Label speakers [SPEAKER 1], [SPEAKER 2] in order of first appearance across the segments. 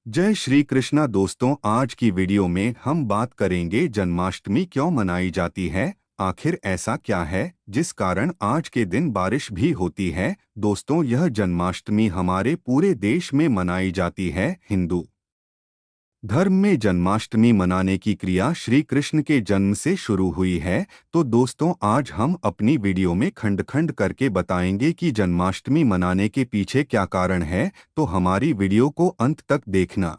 [SPEAKER 1] जय श्री कृष्णा दोस्तों, आज की वीडियो में हम बात करेंगे जन्माष्टमी क्यों मनाई जाती है। आखिर ऐसा क्या है जिस कारण आज के दिन बारिश भी होती है। दोस्तों, यह जन्माष्टमी हमारे पूरे देश में मनाई जाती है। हिंदू धर्म में जन्माष्टमी मनाने की क्रिया श्री कृष्ण के जन्म से शुरू हुई है। तो दोस्तों, आज हम अपनी वीडियो में खंड खंड करके बताएंगे कि जन्माष्टमी मनाने के पीछे क्या कारण है। तो हमारी वीडियो को अंत तक देखना।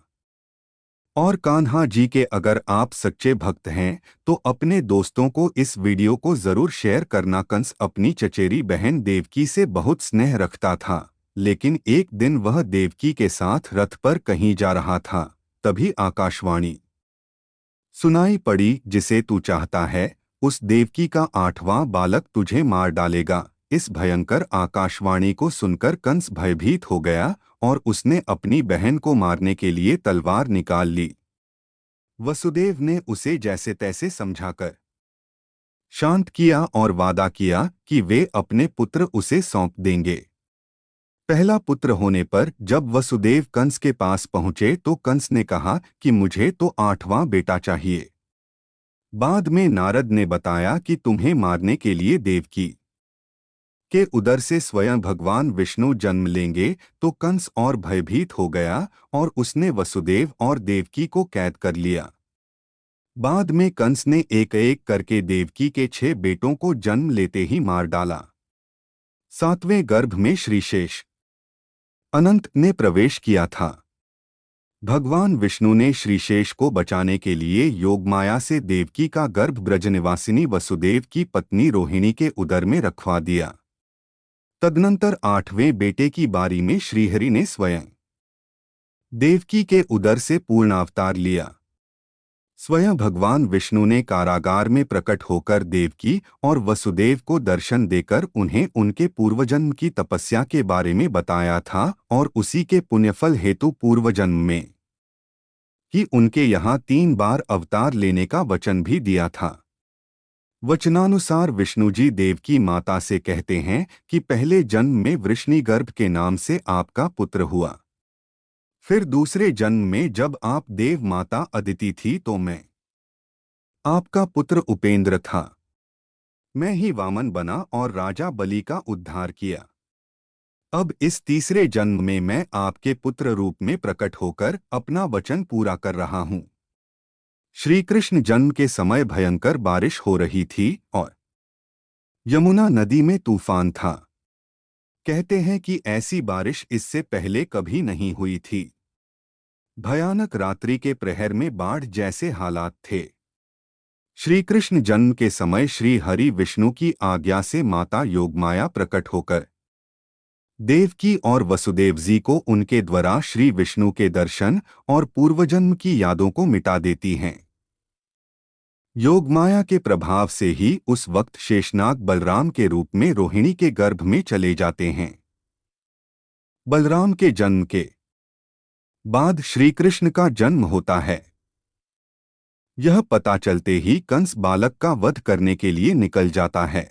[SPEAKER 1] और कान्हा जी के अगर आप सच्चे भक्त हैं तो अपने दोस्तों को इस वीडियो को जरूर शेयर करना। कंस अपनी चचेरी बहन देवकी से बहुत स्नेह रखता था, लेकिन एक दिन वह देवकी के साथ रथ पर कहीं जा रहा था। तभी आकाशवाणी सुनाई पड़ी, जिसे तू चाहता है उस देवकी का 8वां बालक तुझे मार डालेगा। इस भयंकर आकाशवाणी को सुनकर कंस भयभीत हो गया और उसने अपनी बहन को मारने के लिए तलवार निकाल ली। वसुदेव ने उसे जैसे तैसे समझाकर शांत किया और वादा किया कि वे अपने पुत्र उसे सौंप देंगे। पहला पुत्र होने पर जब वसुदेव कंस के पास पहुंचे तो कंस ने कहा कि मुझे तो 8वां बेटा चाहिए। बाद में नारद ने बताया कि तुम्हें मारने के लिए देवकी के उदर से स्वयं भगवान विष्णु जन्म लेंगे। तो कंस और भयभीत हो गया और उसने वसुदेव और देवकी को कैद कर लिया। बाद में कंस ने एक एक करके देवकी के 6 बेटों को जन्म लेते ही मार डाला। 7वें गर्भ में श्रीशेष अनंत ने प्रवेश किया था। भगवान विष्णु ने श्रीशेष को बचाने के लिए योगमाया से देवकी का गर्भ ब्रजनिवासिनी वसुदेव की पत्नी रोहिणी के उदर में रखवा दिया। तदनंतर 8वें बेटे की बारी में श्रीहरि ने स्वयं देवकी के उदर से पूर्णावतार लिया। स्वयं भगवान विष्णु ने कारागार में प्रकट होकर देवकी और वसुदेव को दर्शन देकर उन्हें उनके पूर्वजन्म की तपस्या के बारे में बताया था और उसी के पुण्यफल हेतु पूर्वजन्म में ही उनके यहाँ 3 बार अवतार लेने का वचन भी दिया था। वचनानुसार विष्णुजी देवकी माता से कहते हैं कि पहले जन्म में वृष्णिगर्भ के नाम से आपका पुत्र हुआ। फिर दूसरे जन्म में जब आप देव माता अदिति थी तो मैं आपका पुत्र उपेंद्र था। मैं ही वामन बना और राजा बलि का उद्धार किया। अब इस तीसरे जन्म में मैं आपके पुत्र रूप में प्रकट होकर अपना वचन पूरा कर रहा हूँ। श्री कृष्ण जन्म के समय भयंकर बारिश हो रही थी और यमुना नदी में तूफान था। कहते हैं कि ऐसी बारिश इससे पहले कभी नहीं हुई थी। भयानक रात्रि के प्रहर में बाढ़ जैसे हालात थे। श्री कृष्ण जन्म के समय श्री हरि विष्णु की आज्ञा से माता योगमाया प्रकट होकर देवकी और वसुदेव जी को उनके द्वारा श्री विष्णु के दर्शन और पूर्वजन्म की यादों को मिटा देती हैं। योगमाया के प्रभाव से ही उस वक्त शेषनाग बलराम के रूप में रोहिणी के गर्भ में चले जाते हैं। बलराम के जन्म के बाद श्री कृष्ण का जन्म होता है। यह पता चलते ही कंस बालक का वध करने के लिए निकल जाता है।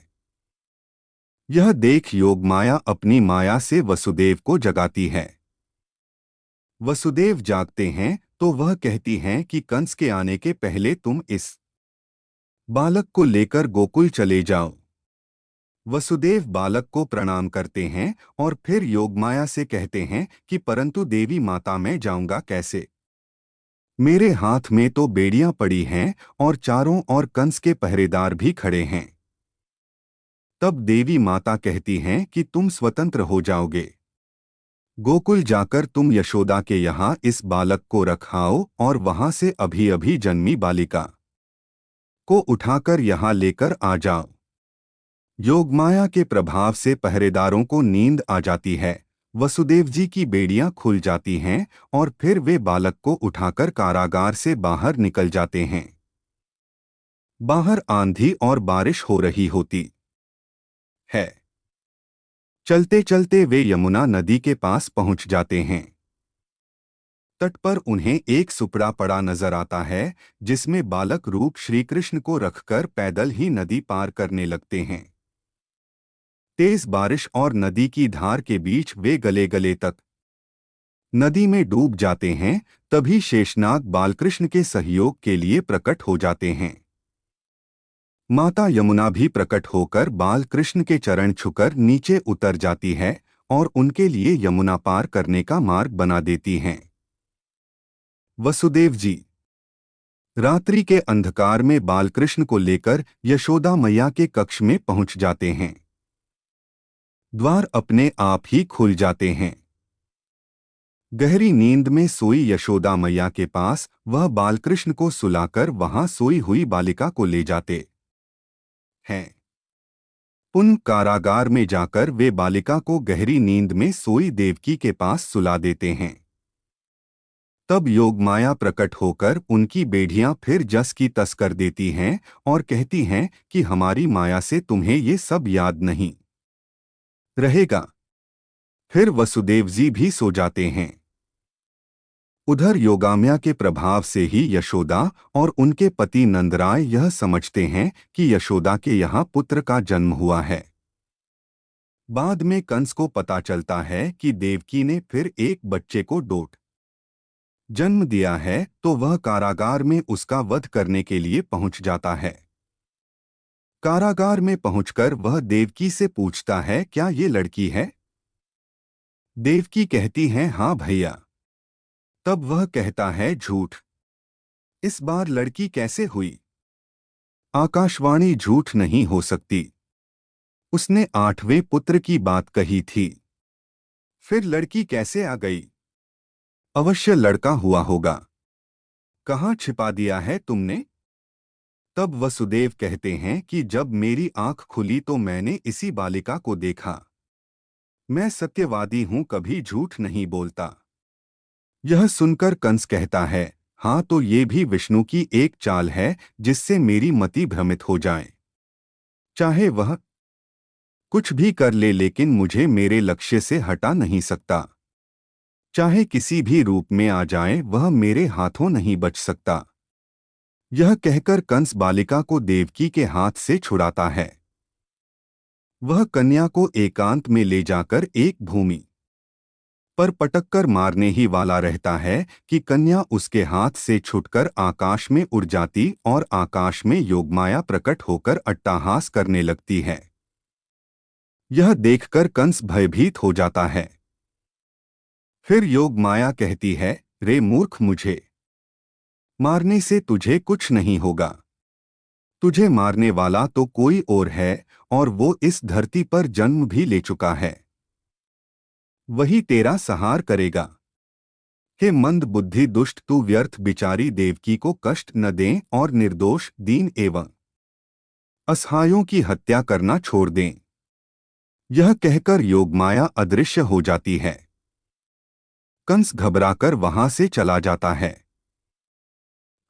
[SPEAKER 1] यह देख योगमाया अपनी माया से वसुदेव को जगाती है। वसुदेव जागते हैं तो वह कहती हैं कि कंस के आने के पहले तुम इस बालक को लेकर गोकुल चले जाओ। वसुदेव बालक को प्रणाम करते हैं और फिर योगमाया से कहते हैं कि परंतु देवी माता, मैं जाऊंगा कैसे? मेरे हाथ में तो बेड़ियां पड़ी हैं और चारों ओर कंस के पहरेदार भी खड़े हैं। तब देवी माता कहती हैं कि तुम स्वतंत्र हो जाओगे। गोकुल जाकर तुम यशोदा के यहाँ इस बालक को रखाओ और वहां से अभी अभी जन्मी बालिका को उठाकर यहाँ लेकर आ जाओ। योगमाया के प्रभाव से पहरेदारों को नींद आ जाती है। वसुदेव जी की बेड़ियां खुल जाती हैं और फिर वे बालक को उठाकर कारागार से बाहर निकल जाते हैं। बाहर आंधी और बारिश हो रही होती है। चलते चलते वे यमुना नदी के पास पहुंच जाते हैं। तट पर उन्हें एक सुपड़ा पड़ा नजर आता है, जिसमें बालक रूप श्री कृष्ण को रखकर पैदल ही नदी पार करने लगते हैं। तेज बारिश और नदी की धार के बीच वे गले गले तक नदी में डूब जाते हैं, तभी शेषनाग बालकृष्ण के सहयोग के लिए प्रकट हो जाते हैं। माता यमुना भी प्रकट होकर बालकृष्ण के चरण छूकर नीचे उतर जाती है और उनके लिए यमुना पार करने का मार्ग बना देती हैं। वसुदेव जी रात्रि के अंधकार में बालकृष्ण को लेकर यशोदा मैया के कक्ष में पहुंच जाते हैं। द्वार अपने आप ही खुल जाते हैं। गहरी नींद में सोई यशोदा मैया के पास वह बालकृष्ण को सुलाकर वहां सोई हुई बालिका को ले जाते हैं। पुनः कारागार में जाकर वे बालिका को गहरी नींद में सोई देवकी के पास सुला देते हैं। तब योगमाया प्रकट होकर उनकी बेड़ियां फिर जस की तस कर देती हैं और कहती हैं कि हमारी माया से तुम्हें ये सब याद नहीं रहेगा। फिर वसुदेव जी भी सो जाते हैं। उधर योगाम्या के प्रभाव से ही यशोदा और उनके पति नंदराय यह समझते हैं कि यशोदा के यहाँ पुत्र का जन्म हुआ है। बाद में कंस को पता चलता है कि देवकी ने फिर एक बच्चे को डोट जन्म दिया है, तो वह कारागार में उसका वध करने के लिए पहुंच जाता है। कारागार में पहुंचकर वह देवकी से पूछता है, क्या ये लड़की है? देवकी कहती है, हाँ भैया। तब वह कहता है, झूठ। इस बार लड़की कैसे हुई? आकाशवाणी झूठ नहीं हो सकती। उसने 8वें पुत्र की बात कही थी। फिर लड़की कैसे आ गई? अवश्य लड़का हुआ होगा। कहाँ छिपा दिया है तुमने? तब वसुदेव कहते हैं कि जब मेरी आंख खुली तो मैंने इसी बालिका को देखा। मैं सत्यवादी हूं, कभी झूठ नहीं बोलता। यह सुनकर कंस कहता है, हाँ तो ये भी विष्णु की एक चाल है जिससे मेरी मति भ्रमित हो जाए। चाहे वह कुछ भी कर ले, लेकिन मुझे मेरे लक्ष्य से हटा नहीं सकता। चाहे किसी भी रूप में आ जाए, वह मेरे हाथों नहीं बच सकता। यह कहकर कंस बालिका को देवकी के हाथ से छुड़ाता है। वह कन्या को एकांत में ले जाकर एक भूमि पर पटककर मारने ही वाला रहता है कि कन्या उसके हाथ से छूटकर आकाश में उड़ जाती और आकाश में योगमाया प्रकट होकर अट्टहास करने लगती है। यह देखकर कंस भयभीत हो जाता है। फिर योगमाया कहती है, रे मूर्ख, मुझे मारने से तुझे कुछ नहीं होगा। तुझे मारने वाला तो कोई और है, और वो इस धरती पर जन्म भी ले चुका है। वही तेरा सहार करेगा। हे मंद बुद्धि दुष्ट, तू व्यर्थ बिचारी देवकी को कष्ट न दें और निर्दोष, दीन एवं असहायों की हत्या करना छोड़ दें। यह कहकर योगमाया अदृश्य हो जाती है। कंस घबराकर वहां से चला जाता है।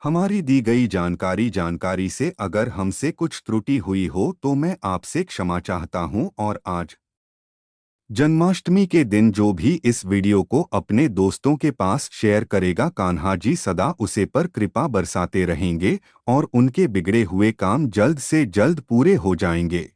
[SPEAKER 1] हमारी दी गई जानकारी से अगर हमसे कुछ त्रुटि हुई हो तो मैं आपसे क्षमा चाहता हूं, और आज जन्माष्टमी के दिन जो भी इस वीडियो को अपने दोस्तों के पास शेयर करेगा, कान्हा जी सदा उसे पर कृपा बरसाते रहेंगे और उनके बिगड़े हुए काम जल्द से जल्द पूरे हो जाएंगे।